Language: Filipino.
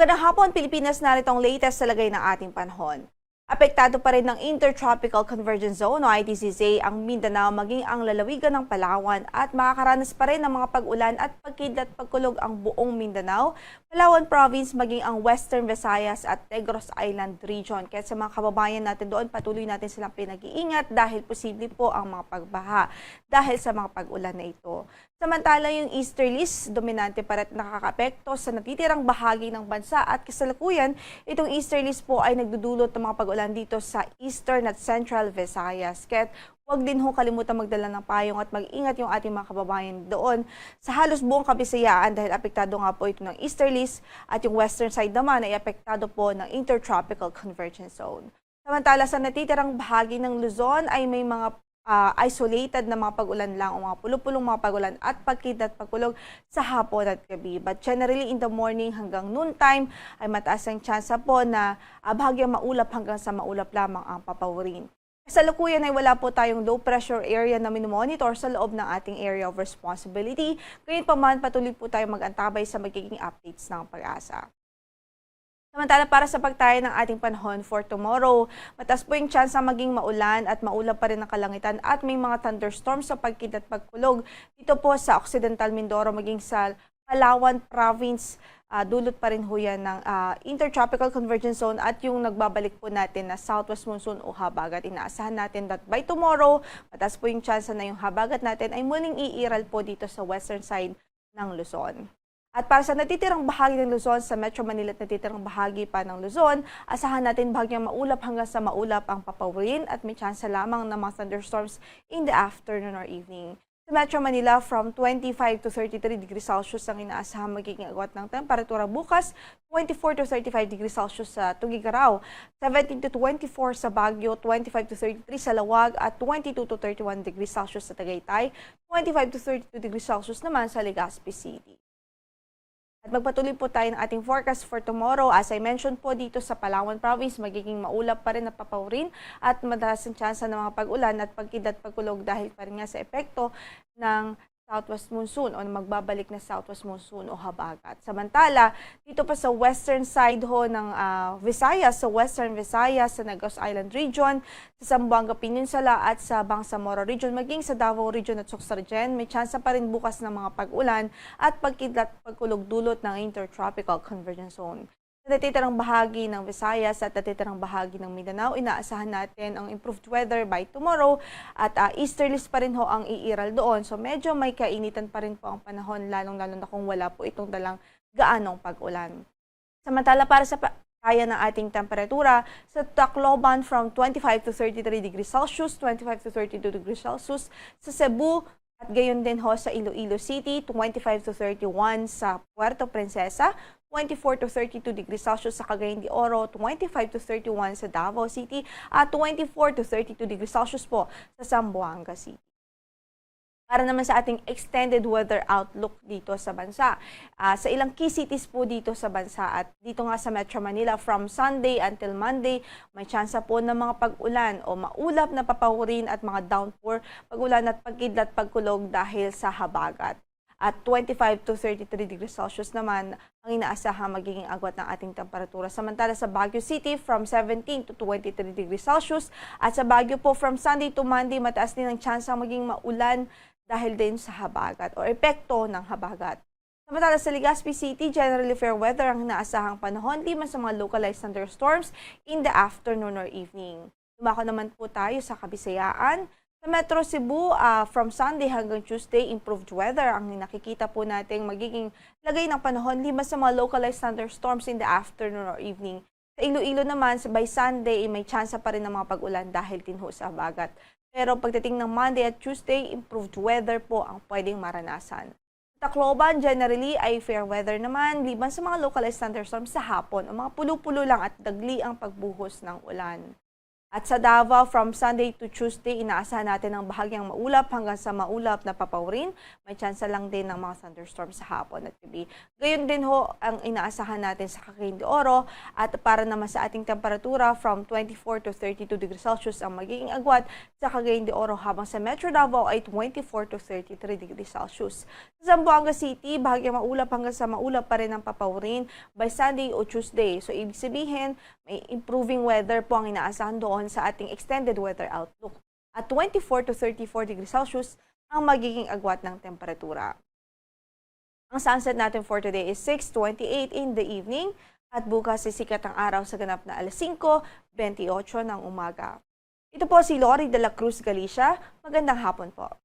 Magandang hapon, Pilipinas. Narito ang latest sa lagay ng ating panahon. Apektado pa rin ng Intertropical Convergence Zone o ITCZ ang Mindanao maging ang lalawigan ng Palawan at makakaranas pa rin ng mga pag-ulan at pagkidlat pagkulog ang buong Mindanao, Palawan Province maging ang Western Visayas at Negros Island Region. Kaya sa mga kababayan natin doon, patuloy natin silang pinag-iingat dahil posible po ang mga pagbaha dahil sa mga pag-ulan na ito. Samantala, yung easterlies, dominante pa rin nakakaapekto sa natitirang bahagi ng bansa at kasalukuyan, itong easterlies po ay nagdudulot ng mga pag-ulan dito sa Eastern at Central Visayas. Kaya huwag din ho kalimutan magdala ng payong at mag-ingat yung ating mga kababayan doon sa halos buong Kabisayaan dahil apektado nga po ito ng easterlies at yung western side naman ay apektado po ng Intertropical Convergence Zone. Samantala, sa natitirang bahagi ng Luzon ay may mga isolated na mga pag-ulan lang o mga pulupulong mga pag-ulan at pagkidlat pagkulog sa hapon at gabi. But generally in the morning hanggang noontime ay mataas ang tsansa po na bahagyang maulap hanggang sa maulap lamang ang papawirin. Kasalukuyan ay wala po tayong low pressure area na minomonitor sa loob ng ating area of responsibility. Gayunpaman, patuloy po tayong mag-antabay sa magiging updates ng Pag-asa. Samantala, para sa pagtaya ng ating panahon for tomorrow, mataas po yung tsansa maging maulan at maulap pa rin ang kalangitan at may mga thunderstorms sa pagkidlat pagkulog dito po sa Occidental Mindoro maging sa Palawan Province. Dulot pa rin ho yan ng Intertropical Convergence Zone at yung nagbabalik po natin na Southwest Monsoon o habagat. Inaasahan natin that by tomorrow, mataas po yung tsansa na yung habagat natin ay muling iiral po dito sa western side ng Luzon. At para sa natitirang bahagi ng Luzon, sa Metro Manila at natitirang bahagi pa ng Luzon, asahan natin bahagyang maulap hanggang sa maulap ang papawirin at may tsansa lamang ng mga thunderstorms in the afternoon or evening. Sa Metro Manila, from 25 to 33 degrees Celsius ang inaasahan magiging agwat ng temperatura bukas, 24 to 35 degrees Celsius sa Tuguegarao, 17 to 24 sa Baguio, 25 to 33 sa Lawag at 22 to 31 degrees Celsius sa Tagaytay, 25 to 32 degrees Celsius naman sa Legazpi City. At magpatuloy po tayo ng ating forecast for tomorrow. As I mentioned po dito sa Palawan Province, magiging maulap pa rin na papawirin at madalas ang tsansa ng mga pag-ulan at pagkidlat pagkulog dahil pa rin nga sa epekto ng Southwest Monsoon o magbabalik na Southwest Monsoon o habagat. Samantala, dito pa sa western side ho ng Visayas, sa Western Visayas, sa Negros Island Region, sa Zamboanga Peninsula at sa Bangsamoro Region, maging sa Davao Region at Sorsogon, may tsansa pa rin bukas ng mga pag-ulan at pagkidlat pagkulog dulot ng Intertropical Convergence Zone. Sa natitirang bahagi ng Visayas at natitirang bahagi ng Mindanao, inaasahan natin ang improved weather by tomorrow at easterlies pa rin ho ang iiral doon. So medyo may kainitan pa rin po ang panahon, lalong-lalo na kung wala po itong dalang gaanong pag-ulan. Samantala, para sa kaya ng ating temperatura, sa Tacloban from 25 to 33 degrees Celsius, 25 to 32 degrees Celsius, sa Cebu, at gayon din ho sa Iloilo City, 25 to 31 sa Puerto Princesa, 24 to 32 degrees Celsius sa Cagayan de Oro, 25 to 31 sa Davao City, at 24 to 32 degrees Celsius po sa Zamboanga City. Para naman sa ating extended weather outlook dito sa bansa, sa ilang key cities po dito sa bansa at dito nga sa Metro Manila, from Sunday until Monday, may tsansa po ng mga pag-ulan o maulap na papawirin at mga downpour, pag-ulan at pagkidlat pagkulog dahil sa habagat. At 25 to 33 degrees Celsius naman ang inaasahan magiging agwat ng ating temperatura. Samantala sa Baguio City, from 17 to 23 degrees Celsius. At sa Baguio po, from Sunday to Monday, mataas din ang tsansa maging maulan dahil din sa habagat o epekto ng habagat. Samantala sa Legazpi City, generally fair weather ang inaasahang panahon, liman sa mga localized thunderstorms in the afternoon or evening. Dumako naman po tayo sa Kabisayaan. Sa Metro Cebu, from Sunday hanggang Tuesday, improved weather ang nakikita po nating magiging lagay ng panahon, liman sa mga localized thunderstorms in the afternoon or evening. Sa Iloilo naman, by Sunday, may tsansa pa rin ng mga pag-ulan dahil din ho sa habagat. Pero pagdating ng Monday at Tuesday, improved weather po ang pwedeng maranasan. Sa Tacloban, generally ay fair weather naman, liban sa mga localized thunderstorms sa hapon o mga pulo-pulo lang at dagli ang pagbuhos ng ulan. At sa Davao, from Sunday to Tuesday, inaasahan natin ang bahagyang maulap hanggang sa maulap na papawirin. May tsansa lang din ng mga thunderstorms sa hapon at gabi. Gayon din ho ang inaasahan natin sa Cagayan de Oro. At para naman sa ating temperatura, from 24 to 32 degrees Celsius ang magiging agwat sa Cagayan de Oro, habang sa Metro Davao ay 24 to 33 degrees Celsius. Sa Zamboanga City, bahagyang maulap hanggang sa maulap pa rin ang papawirin by Sunday o Tuesday. So ibig sabihin, may improving weather po ang inaasahan doon sa ating extended weather outlook. At 24 to 34 degrees Celsius ang magiging agwat ng temperatura. Ang sunset natin for today is 6:28 in the evening at bukas sisikat ang araw sa ganap na alas 5:28 ng umaga. Ito po si Lori de la Cruz Galicia. Magandang hapon po.